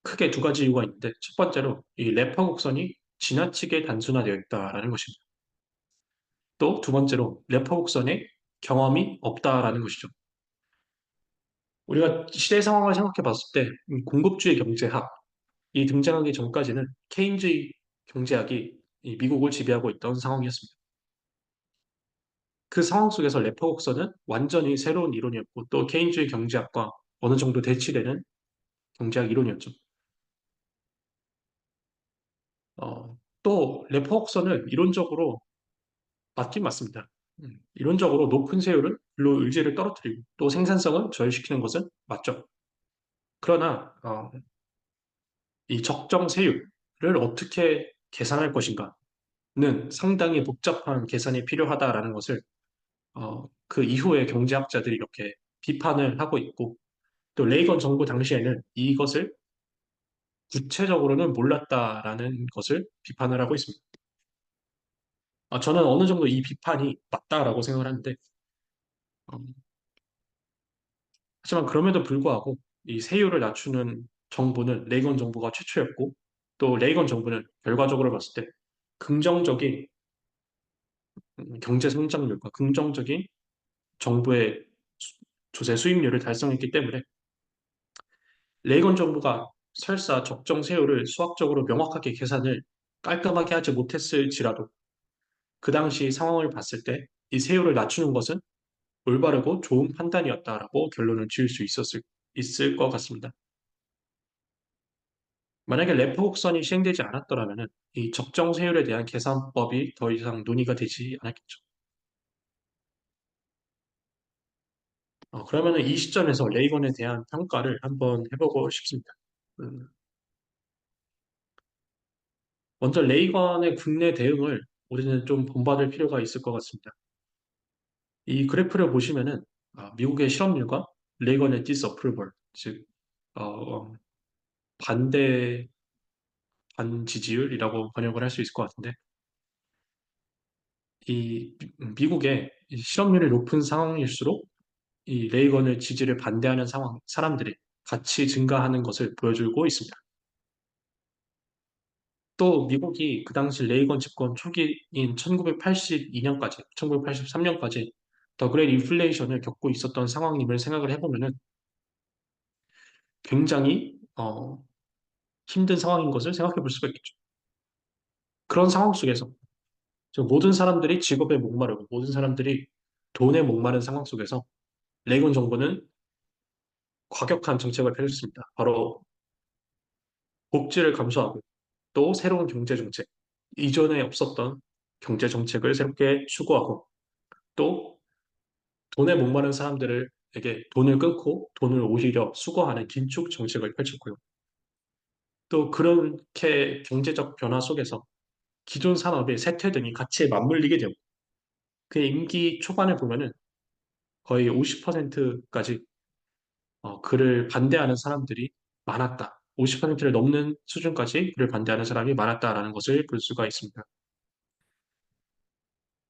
크게 두 가지 이유가 있는데 첫 번째로 이 레퍼 곡선이 지나치게 단순화되어 있다라는 것입니다. 또 두 번째로 레퍼 곡선에 경험이 없다라는 것이죠. 우리가 시대 상황을 생각해 봤을 때 공급주의 경제학이 등장하기 전까지는 케인주의 경제학이 이 미국을 지배하고 있던 상황이었습니다. 그 상황 속에서 레퍼 곡선은 완전히 새로운 이론이었고 또 케인주의 경제학과 어느 정도 대치되는 경제학 이론이었죠. 또 레퍼 곡선은 이론적으로 맞긴 맞습니다. 이론적으로 높은 세율은 근로 의지를 떨어뜨리고 또 생산성을 저해시키는 것은 맞죠. 그러나 이 적정 세율을 어떻게 계산할 것인가는 상당히 복잡한 계산이 필요하다라는 것을 그 이후에 경제학자들이 이렇게 비판을 하고 있고 또 레이건 정부 당시에는 이것을 구체적으로는 몰랐다라는 것을 비판을 하고 있습니다. 저는 어느 정도 이 비판이 맞다라고 생각을 하는데 어, 하지만 그럼에도 불구하고 이 세율을 낮추는 정부는 레이건 정부가 최초였고 또 레이건 정부는 결과적으로 봤을 때 긍정적인 경제 성장률과 긍정적인 정부의 조세 수입률을 달성했기 때문에 레이건 정부가 설사 적정 세율을 수학적으로 명확하게 계산을 깔끔하게 하지 못했을지라도 그 당시 상황을 봤을 때 이 세율을 낮추는 것은 올바르고 좋은 판단이었다라고 결론을 지을 수 있을 것 같습니다. 만약에 레퍼 곡선이 시행되지 않았더라면 이 적정 세율에 대한 계산법이 더 이상 논의가 되지 않았겠죠. 그러면 이 시점에서 레이건에 대한 평가를 한번 해보고 싶습니다. 음, 먼저 레이건의 국내 대응을 우리는 좀 본받을 필요가 있을 것 같습니다. 이 그래프를 보시면은 미국의 실업률과 레이건의 디스어프로벌, 즉 어, 반대 반지지율이라고 번역을 할 수 있을 것 같은데 이 미국의 이 실업률이 높은 상황일수록 이 레이건을 지지를 반대하는 상황 사람들이 같이 증가하는 것을 보여주고 있습니다. 또 미국이 그 당시 레이건 집권 초기인 1982년까지, 1983년까지 더 그레이트 인플레이션을 겪고 있었던 상황임을 생각을 해보면은 굉장히 힘든 상황인 것을 생각해 볼 수가 있겠죠. 그런 상황 속에서 지금 모든 사람들이 직업에 목마르고 모든 사람들이 돈에 목마른 상황 속에서 레이건 정부는 과격한 정책을 펼쳤습니다. 바로 복지를 감소하고 또 새로운 경제 정책, 이전에 없었던 경제 정책을 새롭게 추구하고 또 돈에 목마른 사람들에게 돈을 끊고 돈을 오히려 수거하는 긴축 정책을 펼쳤고요. 또 그렇게 경제적 변화 속에서 기존 산업의 쇠퇴 등이 같이 맞물리게 되고 그 임기 초반에 보면은 거의 50%까지 그를 반대하는 사람들이 많았다. 50%를 넘는 수준까지 그를 반대하는 사람이 많았다라는 것을 볼 수가 있습니다.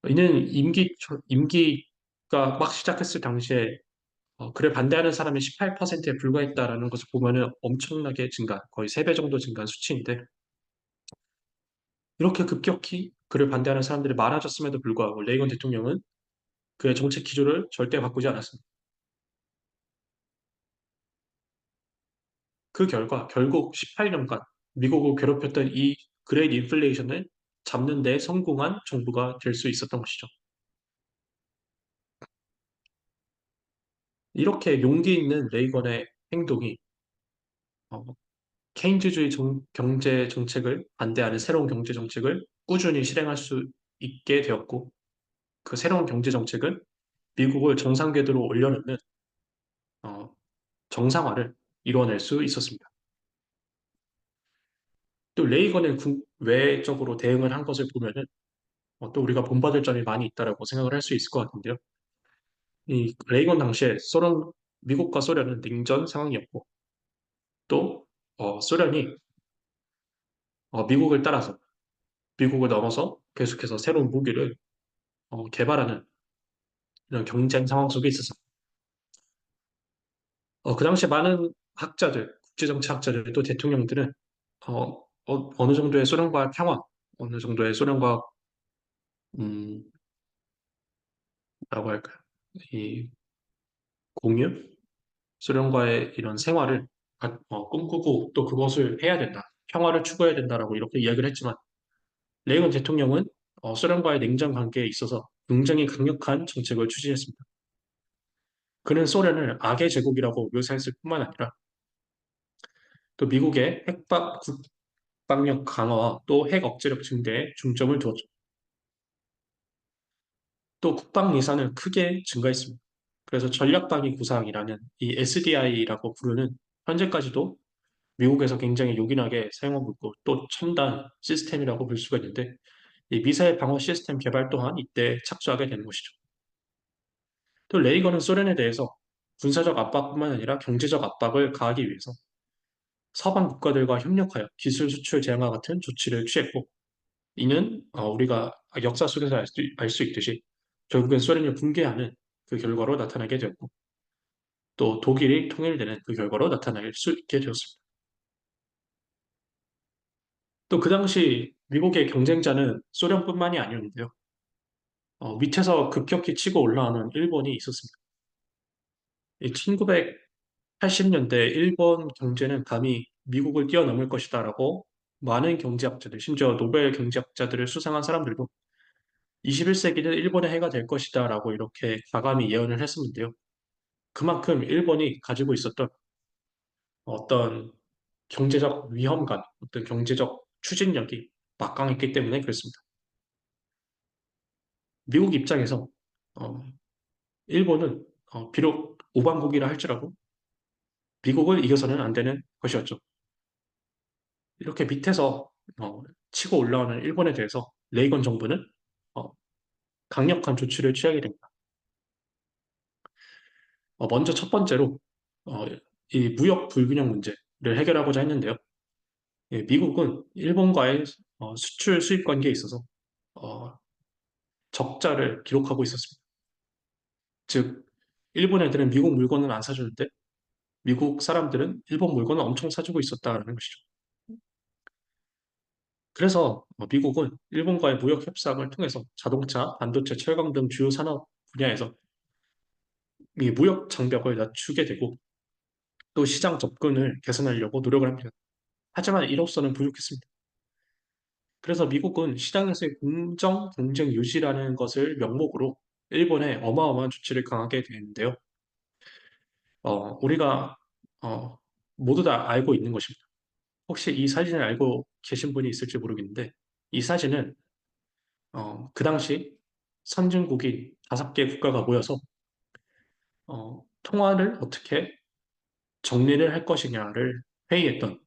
이는 임기가 막 시작했을 당시에 그를 반대하는 사람이 18%에 불과했다라는 것을 보면은 엄청나게 증가, 거의 3배 정도 증가한 수치인데 이렇게 급격히 그를 반대하는 사람들이 많아졌음에도 불구하고 레이건 대통령은 그의 정책 기조를 절대 바꾸지 않았습니다. 그 결과 결국 18년간 미국을 괴롭혔던 이 그레이트 인플레이션을 잡는 데 성공한 정부가 될 수 있었던 것이죠. 이렇게 용기 있는 레이건의 행동이 어, 케인즈주의 경제 정책을 반대하는 새로운 경제 정책을 꾸준히 실행할 수 있게 되었고 그 새로운 경제 정책은 미국을 정상 궤도로 올려놓는 어, 정상화를 이뤄낼 수 있었습니다. 또 레이건의 외적으로 대응을 한 것을 보면은 또 우리가 본받을 점이 많이 있다라고 생각을 할 수 있을 것 같은데요. 이 레이건 당시에 미국과 소련은 냉전 상황이었고 또 소련이 미국을 따라서 미국을 넘어서 계속해서 새로운 무기를 개발하는 이런 경쟁 상황 속에 있었습니다. 그 당시 많은 학자들, 국제정치학자들 또 대통령들은 느 정도의 소련과의 평화, 어느 정도의 소련과 음, 뭐라고 할까요? 이 공유, 소련과의 이런 생활을 꿈꾸고 또 그것을 해야 된다, 평화를 추구해야 된다라고 이렇게 이야기를 했지만 레이건 대통령은 소련과의 냉전 관계에 있어서 굉장히 강력한 정책을 추진했습니다. 그는 소련을 악의 제국이라고 묘사했을 뿐만 아니라 또 미국의 국방력 강화와 또 핵 억제력 증대에 중점을 두었죠. 또 국방 예산을 크게 증가했습니다. 그래서 전략방위 구상이라는 이 SDI라고 부르는 현재까지도 미국에서 굉장히 요긴하게 사용하고 있고 또 첨단 시스템이라고 볼 수가 있는데 이 미사일 방어 시스템 개발 또한 이때 착수하게 되는 것이죠. 또 레이건은 소련에 대해서 군사적 압박뿐만 아니라 경제적 압박을 가하기 위해서 서방 국가들과 협력하여 기술 수출 제한과 같은 조치를 취했고 이는 우리가 역사 속에서 알 수 있듯이 결국엔 소련이 붕괴하는 그 결과로 나타나게 되었고 또 독일이 통일되는 그 결과로 나타날 수 있게 되었습니다. 또 그 당시 미국의 경쟁자는 소련뿐만이 아니었는데요. 밑에서 급격히 치고 올라오는 일본이 있었습니다. 1980년대 일본 경제는 감히 미국을 뛰어넘을 것이다라고 많은 경제학자들, 심지어 노벨 경제학자들을 수상한 사람들도 21세기는 일본의 해가 될 것이다라고 이렇게 과감히 예언을 했었는데요. 그만큼 일본이 가지고 있었던 어떤 경제적 위험감, 어떤 경제적 추진력이 막강했기 때문에 그렇습니다. 미국 입장에서 어, 일본은 비록 오방국이라 할지라도 미국을 이겨서는 안 되는 것이었죠. 이렇게 밑에서 치고 올라오는 일본에 대해서 레이건 정부는 어, 강력한 조치를 취하게 됩니다. 먼저 첫 번째로 어, 이 무역 불균형 문제를 해결하고자 했는데요. 예, 미국은 일본과의 수출 수입 관계에 있어서 어, 적자를 기록하고 있었습니다. 즉, 일본 애들은 미국 물건을 안 사주는데 미국 사람들은 일본 물건을 엄청 사주고 있었다는 것이죠. 그래서 미국은 일본과의 무역 협상을 통해서 자동차, 반도체, 철강 등 주요 산업 분야에서 이 무역 장벽을 낮추게 되고 또 시장 접근을 개선하려고 노력을 합니다. 하지만 이로써는 부족했습니다. 그래서 미국은 시장에서의 공정 경쟁 유지라는 것을 명목으로 일본에 어마어마한 조치를 강하게 되는데요. 우리가 어, 모두 다 알고 있는 것입니다. 혹시 이 사진을 알고 계신 분이 있을지 모르겠는데 이 사진은 그 당시 선진국인 5개 국가가 모여서 통화를 어떻게 정리를 할 것이냐를 회의했던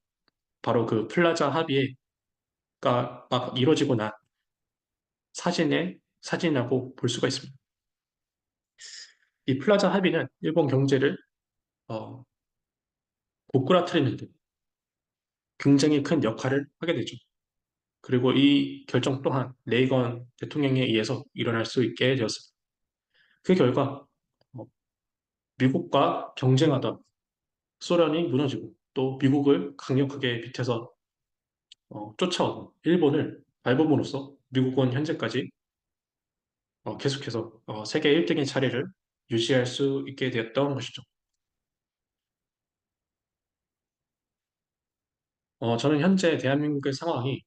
바로 그 플라자 합의가 막 이루어지고 난 사진이라고 볼 수가 있습니다. 이 플라자 합의는 일본 경제를 어, 고꾸라트리는 데 굉장히 큰 역할을 하게 되죠. 그리고 이 결정 또한 레이건 대통령에 의해서 일어날 수 있게 되었습니다. 그 결과 어, 미국과 경쟁하던 소련이 무너지고 또 미국을 강력하게 밑에서 쫓아온 일본을 밟음으로써 미국은 현재까지 계속해서 세계 1등의 자리를 유지할 수 있게 되었던 것이죠. 저는 현재 대한민국의 상황이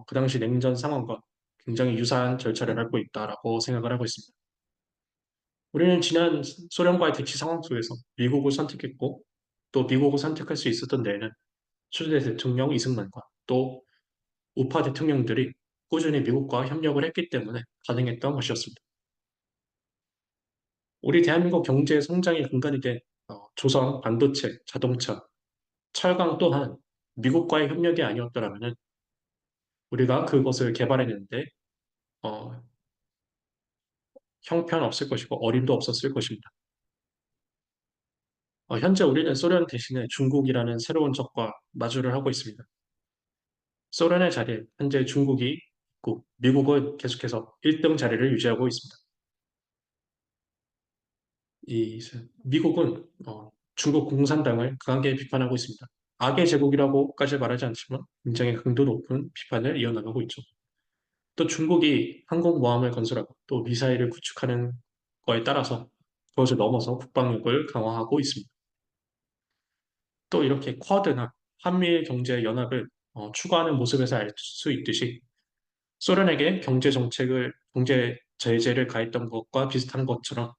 그 당시 냉전 상황과 굉장히 유사한 절차를 밟고 있다라고 생각을 하고 있습니다. 우리는 지난 소련과의 대치 상황 속에서 미국을 선택했고 또 미국을 선택할 수 있었던 데에는 초대 대통령 이승만과 또 우파 대통령들이 꾸준히 미국과 협력을 했기 때문에 가능했던 것이었습니다. 우리 대한민국 경제 성장의 근간이 된 조선, 반도체, 자동차, 철강 또한 미국과의 협력이 아니었더라면 우리가 그것을 개발했는데 어, 형편없을 것이고 어림도 없었을 것입니다. 현재 우리는 소련 대신에 중국이라는 새로운 적과 마주를 하고 있습니다. 소련의 자리에 현재 중국이 있고 미국은 계속해서 1등 자리를 유지하고 있습니다. 이 미국은 중국 공산당을 강하게 비판하고 있습니다. 악의 제국이라고까지 말하지 않지만 굉장히 강도 높은 비판을 이어나가고 있죠. 또 중국이 항공모함을 건설하고 또 미사일을 구축하는 거에 따라서 그것을 넘어서 국방력을 강화하고 있습니다. 또 이렇게 쿼드나 한미일 경제 연합을 추구하는 모습에서 알 수 있듯이 소련에게 경제 제재를 가했던 것과 비슷한 것처럼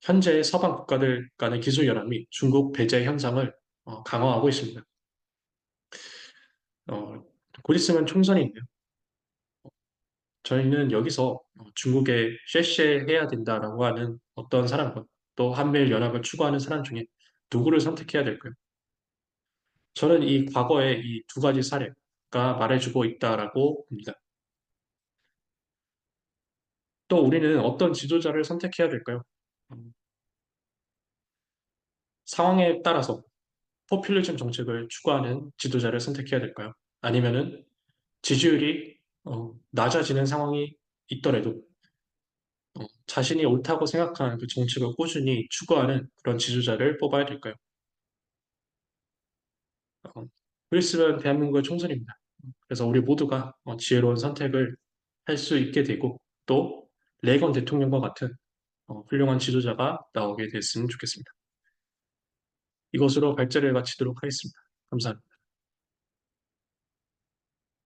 현재 서방 국가들 간의 기술 연합이 중국 배제 현상을 강화하고 있습니다. 어, 곧 있으면 총선이 있네요. 저희는 여기서 중국에 쉐쉐해야 된다라고 하는 어떤 사람과 또 한미일 연합을 추구하는 사람 중에 누구를 선택해야 될까요? 저는 이 과거의 이 두 가지 사례가 말해주고 있다라고 봅니다. 또 우리는 어떤 지도자를 선택해야 될까요? 음, 상황에 따라서 포퓰리즘 정책을 추구하는 지도자를 선택해야 될까요? 아니면은 지지율이 낮아지는 상황이 있더라도 자신이 옳다고 생각하는 그 정책을 꾸준히 추구하는 그런 지도자를 뽑아야 될까요? 어, 그랬으면 대한민국의 총선입니다. 그래서 우리 모두가 지혜로운 선택을 할 수 있게 되고 또 레이건 대통령과 같은 훌륭한 지도자가 나오게 됐으면 좋겠습니다. 이것으로 발제를 마치도록 하겠습니다. 감사합니다.